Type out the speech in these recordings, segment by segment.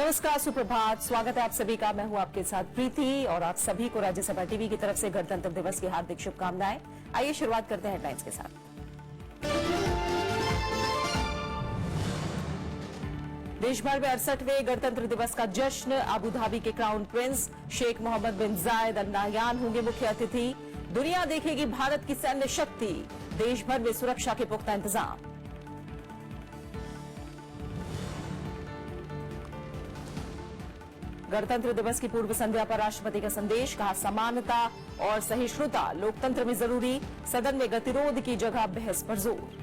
नमस्कार, सुप्रभात। स्वागत है आप सभी का। मैं हूं आपके साथ प्रीति और आप सभी को राज्यसभा टीवी की तरफ से गणतंत्र दिवस की हार्दिक शुभकामनाएं। आइए शुरुआत करते हैं हेडलाइंस के साथ। देश भर में 68वें गणतंत्र दिवस का जश्न। अबू धाबी के क्राउन प्रिंस शेख मोहम्मद बिन जायद अल नाहयान होंगे मुख्य अतिथि। दुनिया देखेगी भारत की सैन्य शक्ति। देश भर में सुरक्षा के पुख्ता इंतजाम। गणतंत्र दिवस की पूर्व संध्या पर राष्ट्रपति का संदेश। कहा, समानता और सहिष्णुता लोकतंत्र में जरूरी। सदन में गतिरोध की जगह बहस पर जोर।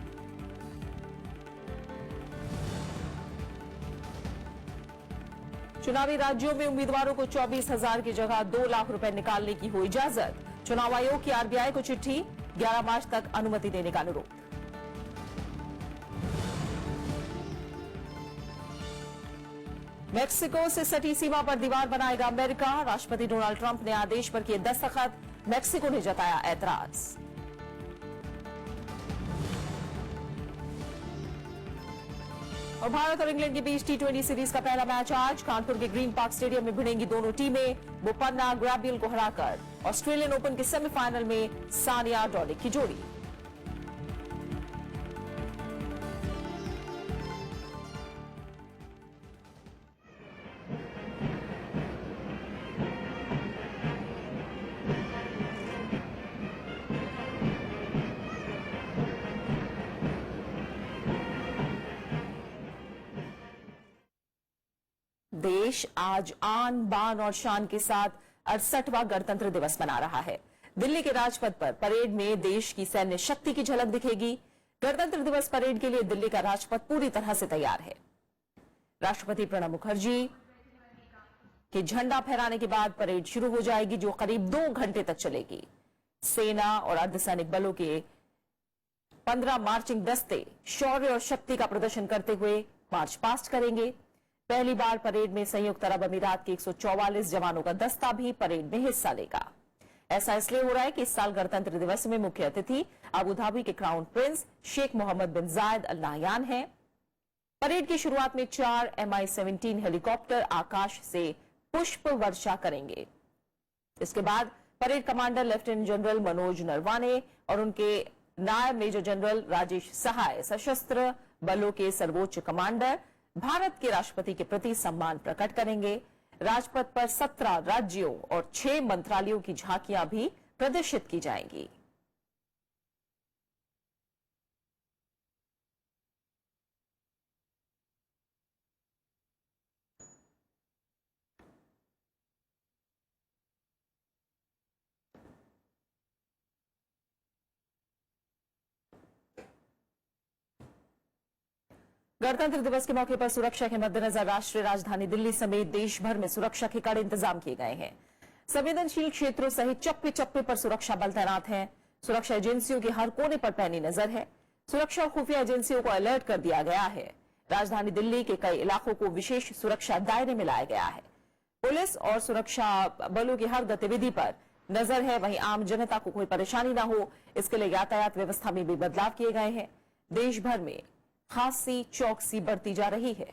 चुनावी राज्यों में उम्मीदवारों को 24,000 की जगह 2 लाख रुपए निकालने की हो इजाजत। चुनाव आयोग की आरबीआई को चिट्ठी। 11 मार्च तक अनुमति देने का अनुरोध। मेक्सिको से सटी सीमा पर दीवार बनाएगा अमेरिका। राष्ट्रपति डोनाल्ड ट्रंप ने आदेश पर किए दस्तखत। मेक्सिको ने जताया ऐतराज। और भारत और इंग्लैंड के बीच T20 सीरीज का पहला मैच आज। कानपुर के ग्रीन पार्क स्टेडियम में भिड़ेंगी दोनों टीमें। बोपन्ना ग्रैबियल को हराकर ऑस्ट्रेलियन ओपन के सेमीफाइनल में सानिया डोलिक की जोड़ी। देश आज आन बान और शान के साथ 68वां गणतंत्र दिवस मना रहा है। दिल्ली के राजपथ पर परेड में देश की सैन्य शक्ति की झलक दिखेगी। गणतंत्र दिवस परेड के लिए दिल्ली का राजपथ पूरी तरह से तैयार है। राष्ट्रपति प्रणब मुखर्जी के झंडा फहराने के बाद परेड शुरू हो जाएगी, जो करीब 2 घंटे तक चलेगी। सेना और अर्धसैनिक बलों के 15 मार्चिंग दस्ते शौर्य और शक्ति का प्रदर्शन करते हुए मार्च पास्ट करेंगे। पहली बार परेड में संयुक्त अरब अमीरात के 144 जवानों का दस्ता भी परेड में हिस्सा लेगा। ऐसा इसलिए हो रहा है कि इस साल गणतंत्र दिवस में मुख्य अतिथि अबू धाबी के क्राउन प्रिंस शेख मोहम्मद बिन जायद अल नाहयान हैं। परेड की शुरुआत में 4 Mi-17 हेलीकॉप्टर आकाश से पुष्प वर्षा करेंगे। इसके बाद parade commander lieutenant general Manoj Naravane और उनके नायब मेजर जनरल राजेश सहाय, सशस्त्र बलों के सर्वोच्च कमांडर, भारत के राष्ट्रपति के प्रति सम्मान प्रकट करेंगे। राजपथ पर 17 राज्यों और 6 मंत्रालयों की झांकियां भी प्रदर्शित की जाएंगी। गणतंत्र दिवस के मौके पर सुरक्षा के मद्देनजर राष्ट्रीय राजधानी दिल्ली समेत देश भर में सुरक्षा के कड़े इंतजाम किए गए हैं। संवेदनशील क्षेत्रों सहित चप्पे चप्पे पर सुरक्षा बल तैनात हैं। सुरक्षा एजेंसियों की हर कोने पर पैनी नजर है। सुरक्षा और खुफिया एजेंसियों को अलर्ट कर दिया गया है। राजधानी दिल्ली के कई इलाकों को विशेष सुरक्षा दायरे में लाया गया है। पुलिस और सुरक्षा बलों की हर गतिविधि पर नजर है। वहीं आम जनता को कोई परेशानी न हो, इसके लिए यातायात व्यवस्था में भी बदलाव किए गए हैं। देश भर में खासी चौकसी बढ़ती जा रही है।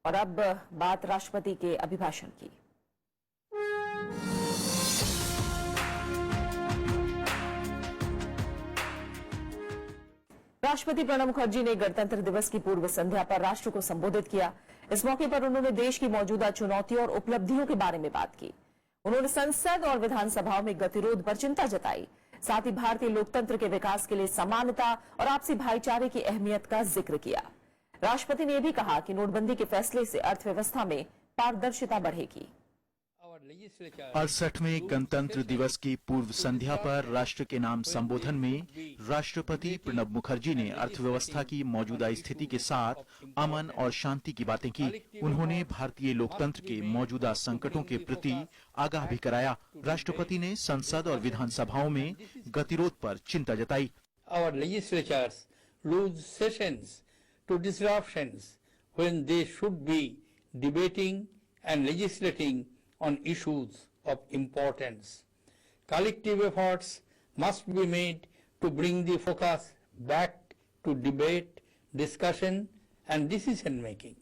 और अब बात राष्ट्रपति के अभिभाषण की। राष्ट्रपति प्रणब मुखर्जी ने गणतंत्र दिवस की पूर्व संध्या पर राष्ट्र को संबोधित किया। इस मौके पर उन्होंने देश की मौजूदा चुनौतियों और उपलब्धियों के बारे में बात की। उन्होंने संसद और विधानसभाओं में गतिरोध पर चिंता जताई। साथ ही भारतीय लोकतंत्र के विकास के लिए समानता और आपसी भाईचारे की अहमियत का जिक्र किया। राष्ट्रपति ने यह भी कहा कि नोटबंदी के फैसले से अर्थव्यवस्था में पारदर्शिता बढ़ेगी। 68वें गणतंत्र दिवस की पूर्व संध्या पर राष्ट्र के नाम संबोधन में राष्ट्रपति प्रणब मुखर्जी ने अर्थव्यवस्था की मौजूदा स्थिति के साथ अमन और शांति की बातें की। उन्होंने भारतीय लोकतंत्र के मौजूदा संकटों के प्रति आगाह भी कराया। राष्ट्रपति ने संसद और विधानसभाओं में गतिरोध पर चिंता जताई। Our legislatures lose sessions to disruptions when they should be debating and legislating on issues of importance. Collective efforts must be made to bring the focus back to debate, discussion and decision making.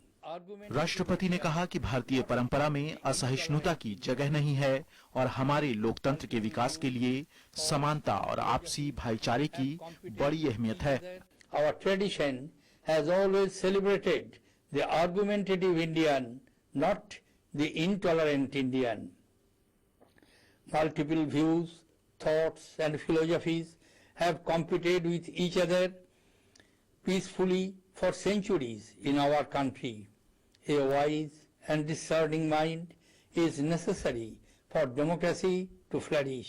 राष्ट्रपति ने कहा कि भारतीय परंपरा में असहिष्णुता की जगह नहीं है और हमारे लोकतंत्र के विकास के लिए समानता और आपसी भाईचारे की बड़ी अहमियत है। Our tradition has always celebrated the argumentative Indian, not the intolerant Indian. Multiple views, thoughts and philosophies have competed with each other peacefully for centuries in our country. A wise and discerning mind is necessary for democracy to flourish.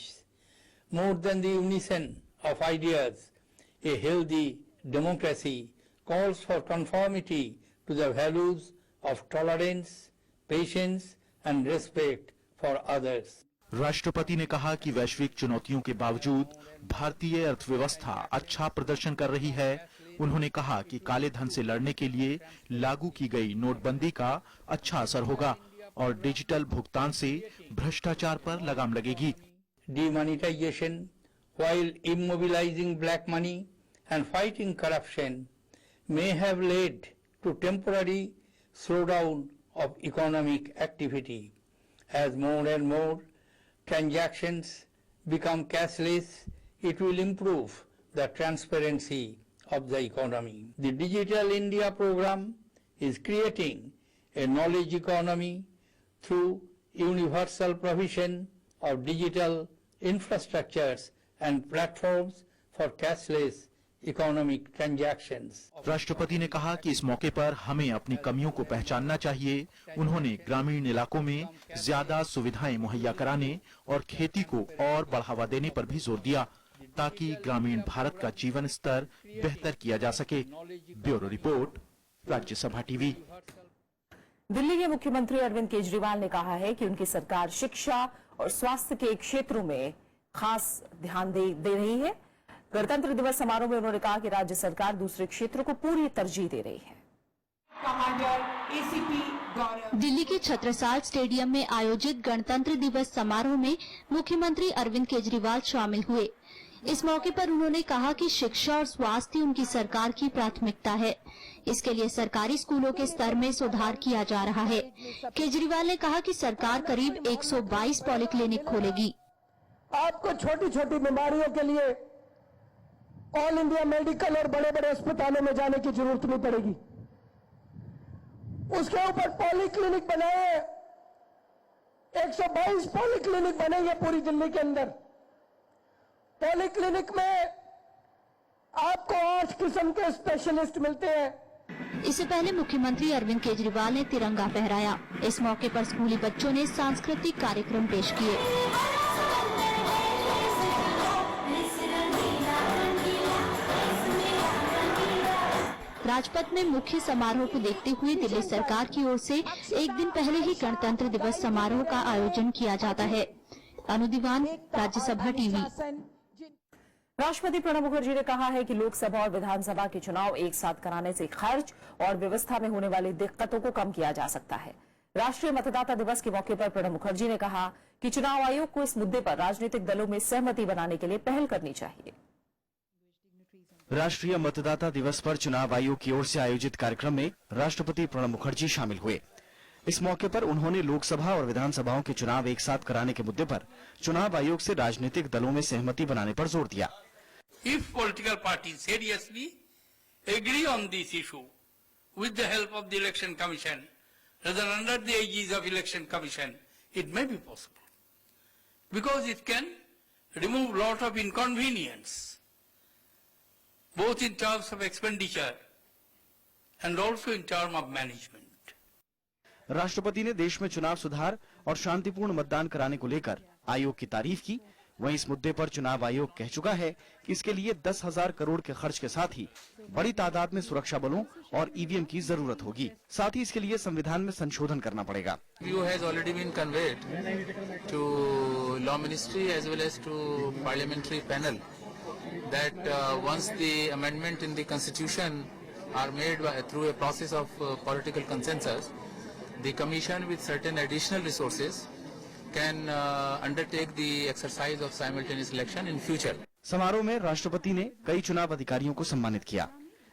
More than the unison of ideas, a healthy democracy calls for conformity to the values of tolerance, patience and respect for others. राष्ट्रपति ने कहा कि वैश्विक चुनौतियों के बावजूद भारतीय अर्थव्यवस्था अच्छा प्रदर्शन कर रही है। उन्होंने कहा कि काले धन से लड़ने के लिए लागू की गई नोटबंदी का अच्छा असर होगा और डिजिटल भुगतान से भ्रष्टाचार पर लगाम लगेगी। Demonetization, while immobilizing black money and fighting corruption, may have led to temporary slowdown of economic activity. As more and more transactions become cashless, it will improve the transparency of the economy. The Digital India program is creating a knowledge economy through universal provision of digital infrastructures and platforms for cashless economic transactions. राष्ट्रपति ने कहा कि इस मौके पर हमें अपनी कमियों को पहचानना चाहिए। उन्होंने ग्रामीण इलाकों में ज्यादा सुविधाएं मुहैया कराने और खेती को और बढ़ावा देने पर भी जोर दिया ताकि ग्रामीण भारत का जीवन स्तर बेहतर किया जा सके। Bureau report, Rajya Sabha TV. Delhi के मुख्यमंत्री अरविंद केजरीवाल ने कहा है कि उनकी सरकार शिक्षा और स्वास्थ्य के क्षेत्रों में खास ध्यान दे रही है। गणतंत्र दिवस समारोह में उन्होंने कहा कि राज्य सरकार दूसरे क्षेत्रों को पूरी तरजीह दे रही है। दिल्ली के छत्रसाल स्टेडियम में आयोजित गणतंत्र दिवस समारोह में मुख्यमंत्री अरविंद केजरीवाल शामिल हुए। इस मौके पर उन्होंने कहा कि शिक्षा और स्वास्थ्य उनकी सरकार की प्राथमिकता है। इसके लिए सरकारी स्कूलों के स्तर में सुधार किया जा रहा है। केजरीवाल ने कहा कि सरकार करीब 122 पॉलीक्लिनिक खोलेगी। आपको छोटी छोटी बीमारियों के लिए ऑल इंडिया मेडिकल और बड़े बड़े अस्पतालों में जाने की जरूरत नहीं पड़ेगी। उसके ऊपर पॉलीक्लिनिक बनाए, 122 पॉलीक्लिनिक बनेंगे पूरी दिल्ली के अंदर। पॉलीक्लिनिक में आपको 8 किस्म के स्पेशलिस्ट मिलते हैं। इससे पहले मुख्यमंत्री अरविंद केजरीवाल ने तिरंगा फहराया। इस मौके पर स्कूली बच्चों ने सांस्कृतिक कार्यक्रम पेश किए। राजपथ में मुख्य समारोह को देखते हुए दिल्ली सरकार की ओर से एक दिन पहले ही गणतंत्र दिवस समारोह का आयोजन किया जाता है। अनुदीवान, राज्यसभा टीवी। राष्ट्रपति प्रणब मुखर्जी ने कहा है कि लोकसभा और विधानसभा के चुनाव एक साथ कराने से खर्च और व्यवस्था में होने वाली दिक्कतों को कम किया जा सकता है। राष्ट्रीय मतदाता दिवस के मौके पर प्रणब मुखर्जी ने कहा कि चुनाव आयोग को इस मुद्दे पर राजनीतिक दलों में सहमति बनाने के लिए पहल करनी चाहिए। राष्ट्रीय मतदाता दिवस पर चुनाव आयोग की ओर से आयोजित कार्यक्रम में राष्ट्रपति प्रणब मुखर्जी शामिल हुए। इस मौके पर उन्होंने लोकसभा और विधानसभाओं के चुनाव एक साथ कराने के मुद्दे पर चुनाव आयोग से राजनीतिक दलों में सहमति बनाने पर जोर दिया। If political parties seriously agree on this issue with the help of the Election Commission, rather than under the aegis of Election Commission, it may be possible. Because it can remove a lot of inconvenience, both in terms of expenditure and also in terms of management. राष्ट्रपति ने देश में चुनाव सुधार और शांतिपूर्ण मतदान कराने को लेकर आयोग की तारीफ की। वहीं इस मुद्दे पर चुनाव आयोग कह चुका है कि इसके लिए 10,000 करोड़ के खर्च के साथ ही बड़ी तादाद में सुरक्षा बलों और ईवीएम की जरूरत होगी। साथ ही इसके लिए संविधान में संशोधन करना पड़ेगा। View has already been conveyed to Law Ministry as well as to Parliamentary panel that once the amendment in the Constitution are made through a process of political consensus, the Commission with certain additional resources can undertake the exercise of simultaneous election in future. समारोह में राष्ट्रपति ने कई चुनाव अधिकारियों को सम्मानित किया।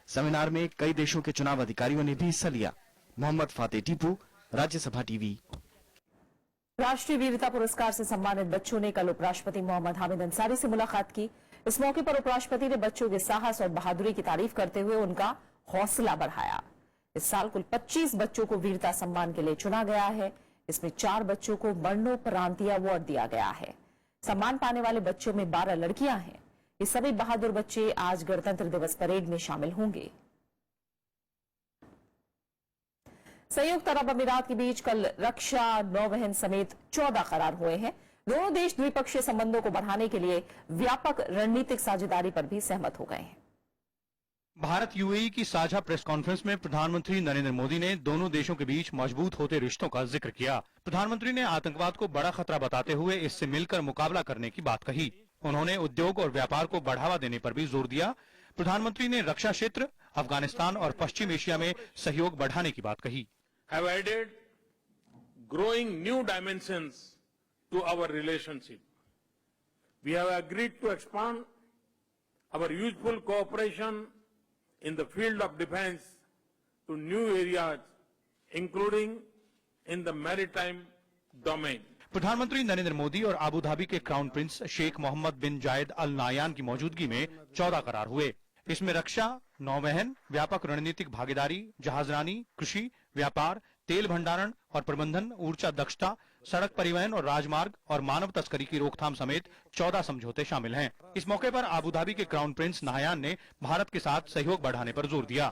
सेमिनार में कई देशों के चुनाव अधिकारियों ने भी हिस्सा लिया। मोहम्मद फातेह टीपू, राज्यसभा टीवी। राष्ट्रीय वीरता पुरस्कार से सम्मानित बच्चों ने कल उपराष्ट्रपति मोहम्मद हामिद अंसारी से मुलाकात की। इस मौके पर उपराष्ट्रपति ने बच्चों के साहस और बहादुरी की तारीफ करते हुए उनका हौसला बढ़ाया। इस साल कुल 25 बच्चों को वीरता सम्मान के लिए चुना गया है। इसमें 4 बच्चों को मरणोपरांतीय अवार्ड दिया गया है। सम्मान पाने वाले बच्चों में 12 लड़कियां हैं। ये सभी बहादुर बच्चे आज गणतंत्र दिवस परेड में शामिल होंगे। संयुक्त अरब अमीरात के बीच कल रक्षा, नौवहन समेत 14 करार हुए हैं। दोनों देश द्विपक्षीय संबंधों को बढ़ाने के लिए व्यापक रणनीतिक साझेदारी पर भी सहमत हो गए हैं। भारत यूएई की साझा प्रेस कॉन्फ्रेंस में प्रधानमंत्री नरेंद्र मोदी ने दोनों देशों के बीच मजबूत होते रिश्तों का जिक्र किया। प्रधानमंत्री ने आतंकवाद को बड़ा खतरा बताते हुए इससे मिलकर मुकाबला करने की बात कही। उन्होंने उद्योग और व्यापार को बढ़ावा देने पर भी जोर दिया। प्रधानमंत्री ने रक्षा क्षेत्र, अफगानिस्तान और पश्चिम एशिया में सहयोग बढ़ाने की बात कही। Have added growing new dimensions to our relationship. We have agreed to expand our useful cooperation in the field of defense to new areas, including in the maritime domain. प्रधानमंत्री नरेंद्र मोदी और अबू धाबी के crown prince Sheikh Mohammad बिन जायद अल नायान की मौजूदगी में 14 करार हुए। इसमें रक्षा, नौवहन, व्यापक रणनीतिक भागीदारी, जहाजरानी, कृषि, व्यापार, तेल भंडारण और प्रबंधन, ऊर्जा दक्षता, सड़क परिवहन और राजमार्ग और मानव तस्करी की रोकथाम समेत 14 समझौते शामिल हैं। इस मौके पर अबू धाबी के क्राउन प्रिंस नाहयान ने भारत के साथ सहयोग बढ़ाने पर जोर दिया।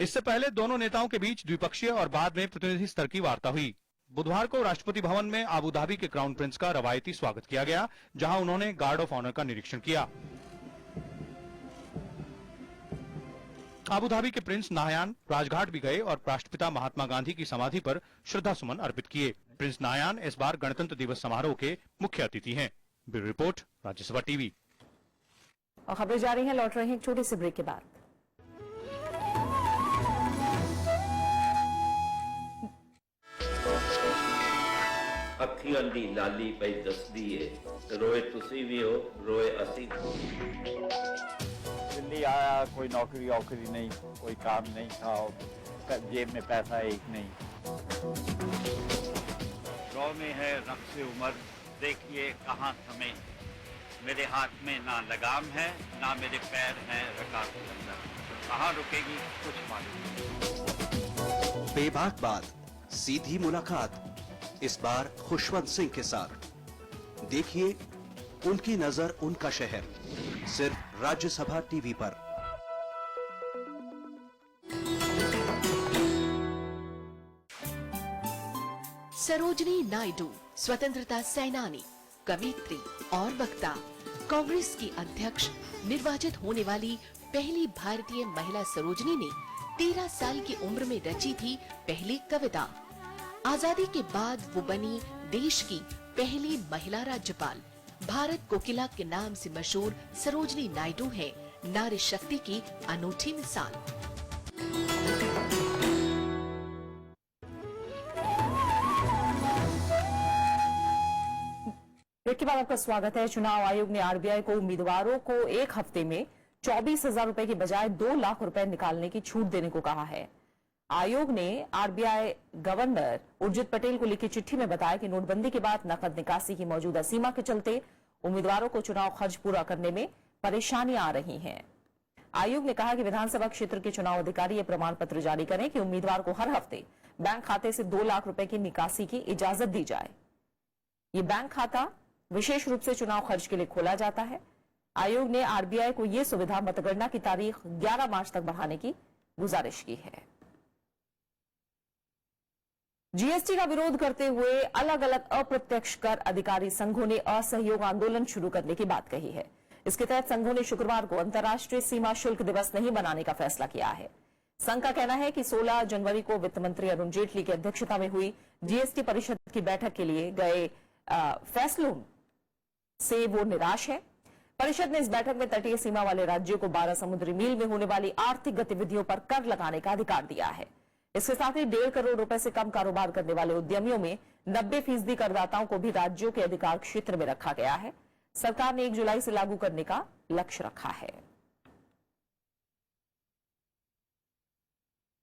इससे पहले दोनों नेताओं के बीच द्विपक्षीय और बाद में प्रतिनिधि स्तर की वार्ता हुई। बुधवार को राष्ट्रपति भवन में अबू धाबी के क्राउन प्रिंस का रवायती स्वागत किया गया, जहां उन्होंने गार्ड ऑफ ऑनर का निरीक्षण किया। अबू धाबी के प्रिंस नाहयान राजघाट भी गए और राष्ट्रपिता महात्मा गांधी की समाधि पर श्रद्धा सुमन अर्पित किए। प्रिंस नाहयान इस बार गणतंत्र दिवस समारोह के मुख्य अतिथि हैं। Bureau report, Rajya Sabha TV. और खबरें जारी हैं, लौट रहे हैं एक छोटे से ब्रेक के बाद। ਅੱਖੀਆਂ ਦੀ ਲਾਲੀ ਪਈ ਦੱਸਦੀ ਏ ਰੋਏ ਤੁਸੀਂ ਵੀ ਹੋ रोए ਅਸੀਂ दिल्ली आया, कोई नौकरी वोकरी नहीं, कोई काम नहीं था, जेब में पैसा एक नहीं। गाँव में है रक्स उम्र, देखिए कहाँ थमे, मेरे हाथ में ना लगाम है ना मेरे पैर हैं रकाब के अंदर, कहाँ रुकेगी कुछ मालूम। बेबाक बात, सीधी मुलाकात, इस बार खुशवंत सिंह के साथ। देखिए उनकी नजर उनका शहर, सिर्फ राज्यसभा टीवी पर। सरोजनी नायडू स्वतंत्रता सेनानी, कवयित्री और वक्ता, कांग्रेस की अध्यक्ष निर्वाचित होने वाली पहली भारतीय महिला सरोजनी ने 13 साल की उम्र में रची थी पहली कविता। आजादी के बाद वो बनी देश की पहली महिला राज्यपाल। भारत कोकिला के नाम से मशहूर सरोजनी नायडू है नारी शक्ति की अनूठी मिसाल। ब्रेक के बाद आपका स्वागत है। चुनाव आयोग ने आरबीआई को उम्मीदवारों को एक हफ्ते में 24,000 रुपए की बजाय 2 लाख रुपए निकालने की छूट देने को कहा है। आयोग ने आरबीआई गवर्नर उर्जित पटेल को लिखी चिट्ठी में बताया कि नोटबंदी के बाद नकद निकासी की मौजूदा सीमा के चलते उम्मीदवारों को चुनाव खर्च पूरा करने में परेशानियां आ रही हैं। आयोग ने कहा कि विधानसभा क्षेत्र के चुनाव अधिकारी ये प्रमाण पत्र जारी करें कि उम्मीदवार को हर हफ्ते बैंक खाते से 2 लाख रुपए की निकासी की इजाजत दी जाए। ये बैंक खाता विशेष रूप से चुनाव खर्च के लिए खोला जाता है। आयोग ने आरबीआई को यह सुविधा मतगणना की तारीख 11 मार्च तक बढ़ाने की गुजारिश की है। जीएसटी का विरोध करते हुए अलग अलग अप्रत्यक्ष कर अधिकारी संघों ने असहयोग आंदोलन शुरू करने की बात कही है। इसके तहत संघों ने शुक्रवार को अंतर्राष्ट्रीय सीमा शुल्क दिवस नहीं मनाने का फैसला किया है। संघ का कहना है कि 16 जनवरी को वित्त मंत्री अरुण जेटली की अध्यक्षता में हुई जीएसटी परिषद की बैठक के लिए गए फैसलों से वो निराश है। परिषद ने इस बैठक में तटीय सीमा वाले राज्यों को 12 समुद्री मील में होने वाली आर्थिक गतिविधियों पर कर लगाने का अधिकार दिया है। इसके साथ ही 1.5 करोड़ रुपए से कम कारोबार करने वाले उद्यमियों में 90% करदाताओं को भी राज्यों के अधिकार क्षेत्र में रखा गया है। सरकार ने 1 जुलाई से लागू करने का लक्ष्य रखा है।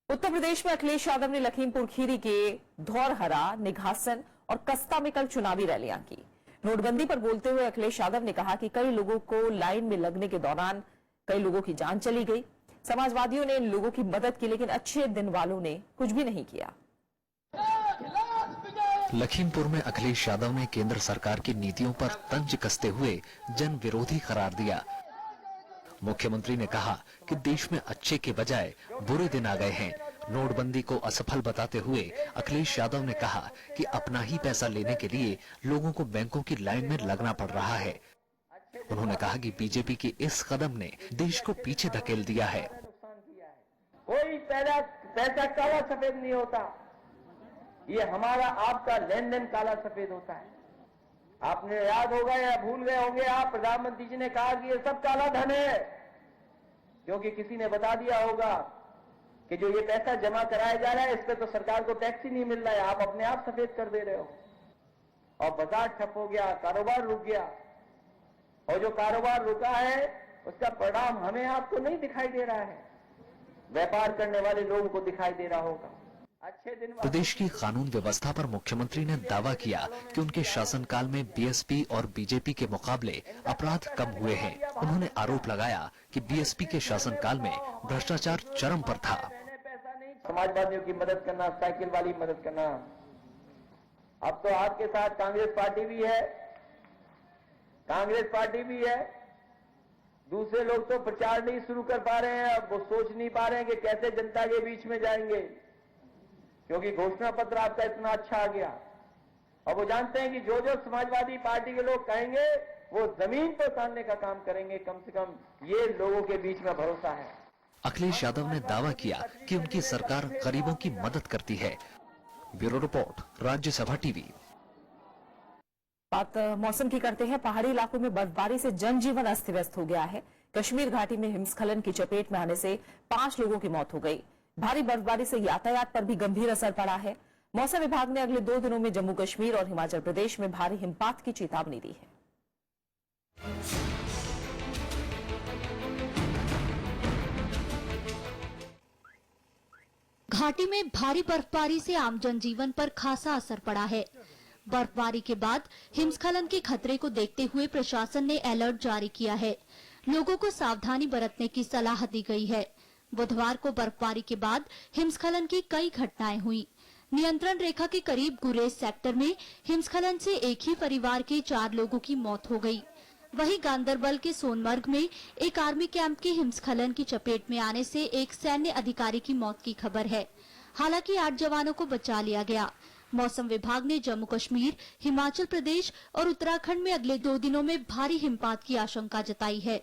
उत्तर प्रदेश में अखिलेश यादव ने लखीमपुर खीरी के धौरहरा, निघासन और कस्ता में कल चुनावी रैलियां की। नोटबंदी पर बोलते हुए अखिलेश यादव ने कहा कि कई लोगों को लाइन में लगने के दौरान कई लोगों की जान चली गई। समाजवादियों ने इन लोगों की मदद की, लेकिन अच्छे दिन वालों ने कुछ भी नहीं किया। लखीमपुर में अखिलेश यादव ने केंद्र सरकार की नीतियों पर तंज कसते हुए जन विरोधी करार दिया। मुख्यमंत्री ने कहा कि देश में अच्छे के बजाय बुरे दिन आ गए हैं। नोटबंदी को असफल बताते हुए अखिलेश यादव ने कहा कि अपना ही पैसा लेने के लिए लोगों को बैंकों की लाइन में लगना पड़ रहा है। उन्होंने कहा कि बीजेपी के इस कदम ने देश को पीछे धकेल दिया है। कोई पैसा काला सफेद नहीं होता, ये हमारा आपका लेन देन काला सफेद होता है। आपने याद होगा या भूल गए होंगे आप, प्रधानमंत्री जी ने कहा कि ये सब काला धन है, क्योंकि किसी ने बता दिया होगा कि जो ये पैसा जमा कराया जा रहा है इस पे तो सरकार को टैक्स ही नहीं मिल रहा है, आप अपने आप सफेद कर दे रहे हो। और बाजार ठप हो गया, कारोबार रुक गया, और जो कारोबार रुका है उसका परिणाम हमें आपको नहीं दिखाई दे रहा है, व्यापार करने वाले लोगों को दिखाई दे रहा होगा। अच्छे दिन प्रदेश की कानून व्यवस्था पर मुख्यमंत्री ने दावा किया कि उनके शासनकाल में बीएसपी और बीजेपी के मुकाबले अपराध कम हुए हैं। उन्होंने आरोप लगाया कि बीएसपी के शासनकाल में भ्रष्टाचार चरम पर था। समाजवादियों की मदद करना, साइकिल वाली मदद करना, अब तो आपके साथ कांग्रेस पार्टी भी है, दूसरे लोग तो प्रचार नहीं शुरू कर पा रहे हैं, अब वो सोच नहीं पा रहे हैं कि कैसे जनता के बीच में जाएंगे, क्योंकि घोषणा पत्र आपका इतना अच्छा आ गया। और वो जानते हैं कि जो जो समाजवादी पार्टी के लोग कहेंगे वो जमीन पर उतारने का काम करेंगे, कम से कम ये लोगों के बीच में भरोसा है। अखिलेश यादव ने दावा किया कि उनकी सरकार गरीबों की मदद करती है। Bureau report, Rajya Sabha TV. बात मौसम की करते हैं। पहाड़ी इलाकों में बर्फबारी से जनजीवन अस्त व्यस्त हो गया है। कश्मीर घाटी में हिमस्खलन की चपेट में आने से 5 लोगों की मौत हो गई। भारी बर्फबारी से यातायात पर भी गंभीर असर पड़ा है। मौसम विभाग ने अगले 2 दिनों में जम्मू कश्मीर और हिमाचल प्रदेश में भारी हिमपात की चेतावनी दी है। घाटी में भारी बर्फबारी से आम जनजीवन पर खासा असर पड़ा है। बर्फबारी के बाद हिमस्खलन के खतरे को देखते हुए प्रशासन ने अलर्ट जारी किया है। लोगों को सावधानी बरतने की सलाह दी गई है। बुधवार को बर्फबारी के बाद हिमस्खलन की कई घटनाएं हुई। नियंत्रण रेखा के करीब गुरेज सेक्टर में हिमस्खलन से एक ही परिवार के 4 लोगों की मौत हो गई। वहीं गांदरबल के सोनमर्ग में एक आर्मी कैंप के हिमस्खलन की चपेट में आने से एक सैन्य अधिकारी की मौत की खबर है। हालांकि 8 जवानों को बचा लिया गया। मौसम विभाग ने जम्मू कश्मीर, हिमाचल प्रदेश और उत्तराखंड में अगले 2 दिनों में भारी हिमपात की आशंका जताई है।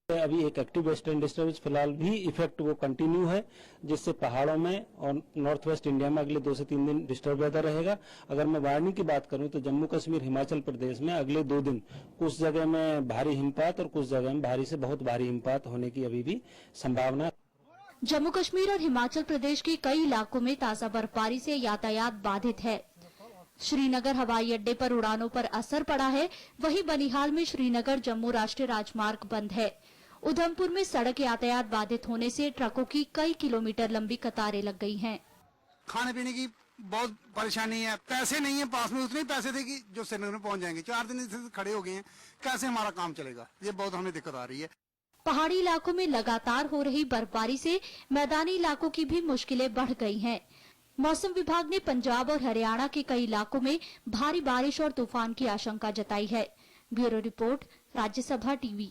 अभी एक एक्टिव वेस्टर्न डिस्टर्बेंस फिलहाल भी इफेक्ट वो कंटिन्यू है, जिससे पहाड़ों में और नॉर्थ वेस्ट इंडिया में अगले 2 से 3 दिन डिस्टर्ब वेदर रहेगा। अगर मैं वार्निंग की बात करूं तो जम्मू कश्मीर, हिमाचल प्रदेश में अगले 2 दिन कुछ जगह में भारी हिमपात और कुछ जगह में भारी से बहुत भारी हिमपात होने की अभी भी संभावना। जम्मू कश्मीर और हिमाचल प्रदेश के कई इलाकों में ताजा बर्फबारी से यातायात बाधित है। श्रीनगर हवाई अड्डे पर उड़ानों पर असर पड़ा है। वहीं बनिहाल में श्रीनगर जम्मू राष्ट्रीय राजमार्ग बंद है। उधमपुर में सड़क यातायात बाधित होने से ट्रकों की कई किलोमीटर लंबी कतारें लग गई हैं। खाने पीने की बहुत परेशानी है, पैसे नहीं है पास में, उतने पैसे थे कि जो श्रीनगर में पहुंच जाएंगे। 4 दिन से खड़े हो गए हैं, कैसे हमारा काम चलेगा, ये बहुत हमें दिक्कत आ रही है। पहाड़ी इलाकों में लगातार हो रही बर्फबारी से मैदानी इलाकों की भी मुश्किलें बढ़ गई हैं। मौसम विभाग ने पंजाब और हरियाणा के कई इलाकों में भारी बारिश और तूफान की आशंका जताई है। Bureau report, Rajya Sabha TV.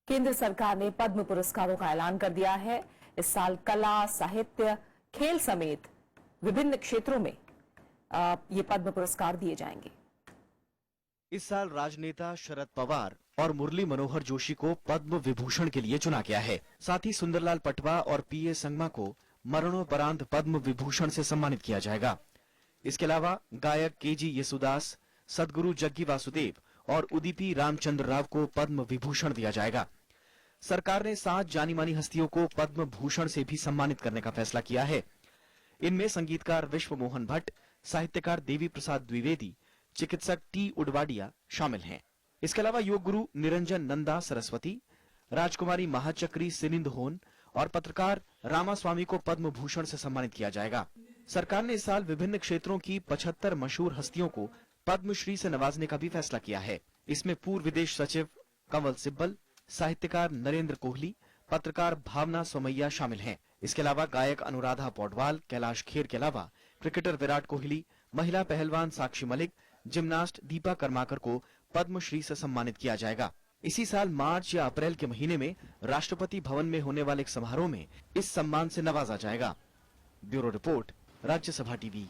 केंद्र सरकार ने पद्म पुरस्कारों का ऐलान कर दिया है। इस साल कला, साहित्य, खेल समेत विभिन्न क्षेत्रों में ये पद्म पुरस्कार दिए जाएंगे। इस साल राजनेता शरद पवार और मुरली मनोहर जोशी को पद्म विभूषण के लिए चुना गया है। साथ ही सुंदरलाल पटवा और पीए संगमा को मरणोपरांत पद्म विभूषण से सम्मानित किया जाएगा। इसके अलावा गायक केजी येसुदास, सदगुरु जग्गी वासुदेव और उदीपी रामचंद्र राव को पद्म विभूषण दिया जाएगा। सरकार ने 7 जानी मानी हस्तियों को पद्म भूषण से भी सम्मानित करने का फैसला किया है। इनमें संगीतकार विश्व मोहन भट्ट, साहित्यकार देवी प्रसाद द्विवेदी, चिकित्सक टी उडवाडिया शामिल हैं। इसके अलावा योग गुरु निरंजन नंदा सरस्वती, राजकुमारी महाचक्री सिनिंद होन और पत्रकार रामास्वामी को पद्म भूषण से सम्मानित किया जाएगा। सरकार ने इस साल विभिन्न क्षेत्रों की 75 मशहूर हस्तियों को पद्मश्री से नवाजने का भी फैसला किया है। इसमें पूर्व विदेश सचिव कंवल सिब्बल, साहित्यकार नरेंद्र कोहली, पत्रकार भावना सोमैया शामिल हैं। इसके अलावा गायक अनुराधा पौडवाल, कैलाश खेर के अलावा क्रिकेटर विराट कोहली, महिला पहलवान साक्षी मलिक, जिम्नास्ट दीपा कर्माकर को पद्मश्री से सम्मानित किया जाएगा। इसी साल मार्च या अप्रैल के महीने में राष्ट्रपति भवन में होने वाले एक समारोह में इस सम्मान से नवाजा जाएगा। Bureau report, Rajya Sabha TV.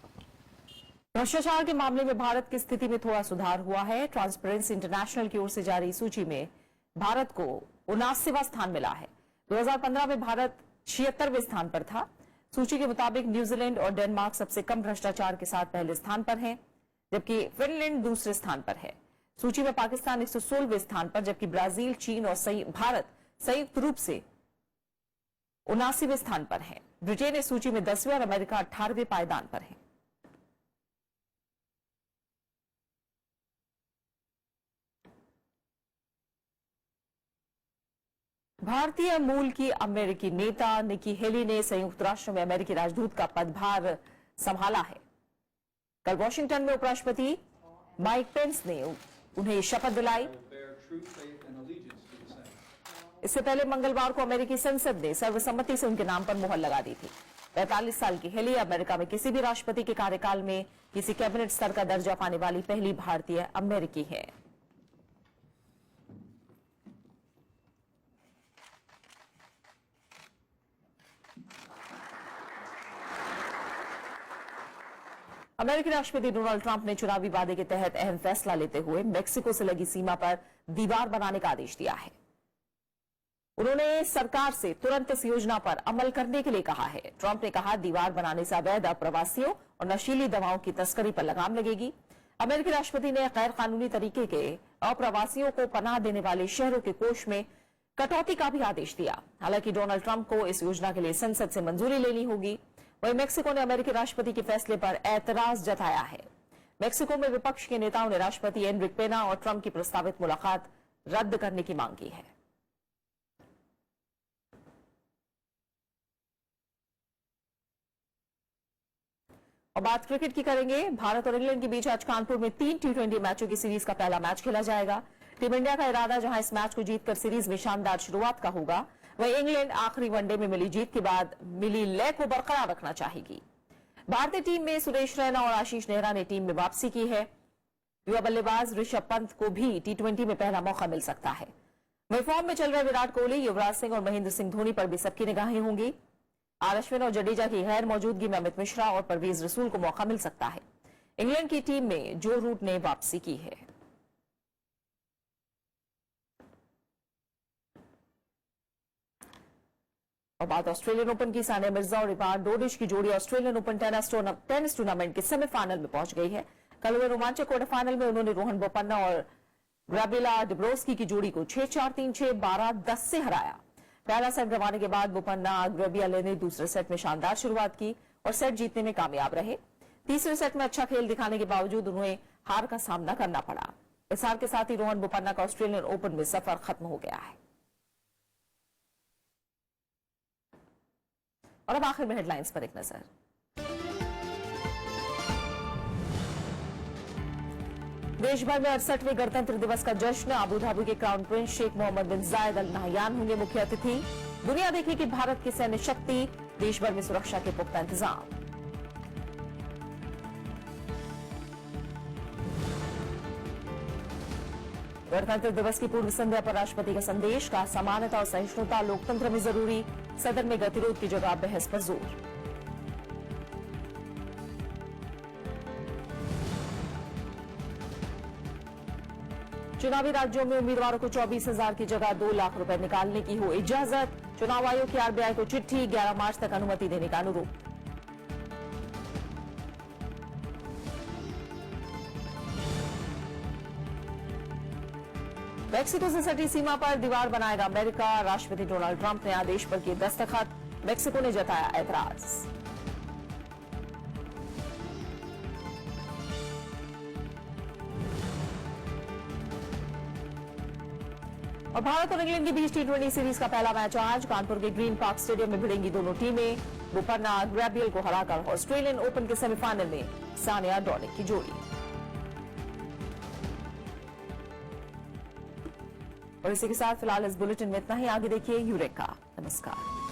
भ्रष्टाचार के मामले में भारत की स्थिति में थोड़ा सुधार हुआ है। ट्रांसपेरेंसी इंटरनेशनल की ओर से जारी सूची में भारत को 79वां स्थान मिला है। 2015 में भारत 76वें स्थान पर था। सूची के मुताबिक न्यूजीलैंड और डेनमार्क सबसे कम भ्रष्टाचार के साथ पहले स्थान पर हैं, जबकि फिनलैंड दूसरे स्थान पर है। सूची में पाकिस्तान 116वें स्थान पर, जबकि ब्राजील, चीन और भारत संयुक्त रूप से 79वें स्थान पर है। ब्रिटेन इस सूची में 10वें और अमेरिका 18वें पायदान पर है। भारतीय मूल की अमेरिकी नेता निकी हेली ने संयुक्त राष्ट्र में अमेरिकी राजदूत का पदभार संभाला है। कल वॉशिंगटन में उपराष्ट्रपति माइक पेंस ने उन्हें शपथ दिलाई। इससे पहले मंगलवार को अमेरिकी संसद ने सर्वसम्मति से उनके नाम पर मुहर लगा दी थी। 45 साल की हेली अमेरिका में किसी भी राष्ट्रपति के कार्यकाल में किसी कैबिनेट स्तर का दर्जा पाने वाली पहली भारतीय अमेरिकी है। अमेरिकी राष्ट्रपति डोनाल्ड ट्रंप ने चुनावी वादे के तहत अहम फैसला लेते हुए मेक्सिको से लगी सीमा पर दीवार बनाने का आदेश दिया है। उन्होंने सरकार से तुरंत इस योजना पर अमल करने के लिए कहा है। ट्रंप ने कहा, दीवार बनाने से अवैध अप्रवासियों और नशीली दवाओं की तस्करी पर लगाम लगेगी। अमेरिकी राष्ट्रपति ने गैर कानूनी तरीके के अप्रवासियों को पनाह देने वाले शहरों के कोष में कटौती का भी आदेश दिया। हालांकि डोनाल्ड ट्रंप को इस योजना के लिए संसद से मंजूरी लेनी होगी। वहीं मेक्सिको ने अमेरिकी राष्ट्रपति के फैसले पर ऐतराज जताया है। मेक्सिको में विपक्ष के नेताओं ने राष्ट्रपति एनरिक पेना और ट्रंप की प्रस्तावित मुलाकात रद्द करने की मांग की है। और बात क्रिकेट की करेंगे। भारत और इंग्लैंड के बीच आज कानपुर में 3 T20 मैचों की सीरीज का पहला मैच खेला जाएगा। टीम इंडिया का इरादा जहां इस मैच को जीतकर सीरीज में शानदार शुरुआत का होगा, वहीं इंग्लैंड आखिरी वनडे में मिली जीत के बाद मिली लय को बरकरार रखना चाहेगी। भारतीय टीम में सुरेश रैना और आशीष नेहरा ने टीम में वापसी की है। युवा बल्लेबाज ऋषभ पंत को भी T20 में पहला मौका मिल सकता है। वहीं फॉर्म में चल रहे विराट कोहली, युवराज सिंह और महेंद्र सिंह धोनी पर भी सबकी निगाहें होंगी। आर अश्विन और जडेजा की गैर मौजूदगी में अमित मिश्रा और परवेज रसूल को मौका मिल सकता है। इंग्लैंड की टीम में जो रूट ने वापसी की है। और बात ऑस्ट्रेलियन ओपन की। सानिया मिर्जा और इवान डोडिश की जोड़ी ऑस्ट्रेलियन ओपन टेनिस टूर्नामेंट के सेमीफाइनल में पहुंच गई है। कल हुए रोमांचक क्वार्टर फाइनल में उन्होंने रोहन बोपन्ना और ग्राबिला डिब्रोस्की की जोड़ी को 6-4, 3-6, 12-10 से हराया। पहला सेट गंवाने के बाद बोपन्ना ग्रेबियाले ने दूसरे सेट में शानदार शुरुआत की और सेट जीतने में कामयाब रहे। तीसरे सेट में अच्छा खेल दिखाने के बावजूद उन्हें हार का सामना करना पड़ा। इस हार के साथ ही रोहन बोपन्ना का ऑस्ट्रेलियन ओपन में सफर खत्म हो गया है। और अब आखिर में हेडलाइंस पर एक नजर। देश भर में 68वें गणतंत्र दिवस का जश्न। अबू धाबी के क्राउन प्रिंस शेख मोहम्मद बिन जायद अल नाहयान होंगे मुख्य अतिथि। दुनिया देखेगी भारत की सैन्य शक्ति, देश भर में सुरक्षा के पुख्ता इंतजाम। गणतंत्र दिवस की पूर्व संध्या पर राष्ट्रपति का संदेश का समानता और सहिष्णुता लोकतंत्र में जरूरी, सदन में गतिरोध की जगह बहस पर जोर। चुनावी राज्यों में उम्मीदवारों को 24,000 की जगह 2 लाख रुपए निकालने की हो इजाजत। चुनाव आयोग की आरबीआई को चिट्ठी, 11 मार्च तक अनुमति देने का अनुरोध। मैक्सिको से सटी सीमा पर दीवार बनाएगा अमेरिका। राष्ट्रपति डोनाल्ड ट्रंप ने आदेश पर किए दस्तखत। मैक्सिको ने जताया ऐतराज। और भारत और इंग्लैंड के बीच T20 सीरीज का पहला मैच आज कानपुर के ग्रीन पार्क स्टेडियम में भिड़ेंगी दोनों टीमें। बोपन्ना ग्रैबियल को हराकर ऑस्ट्रेलियन ओपन के सेमीफाइनल में सानिया डॉलिक की जोड़ी। और इसी के साथ फिलहाल इस बुलेटिन में इतना ही। आगे देखिए यूरेका। नमस्कार।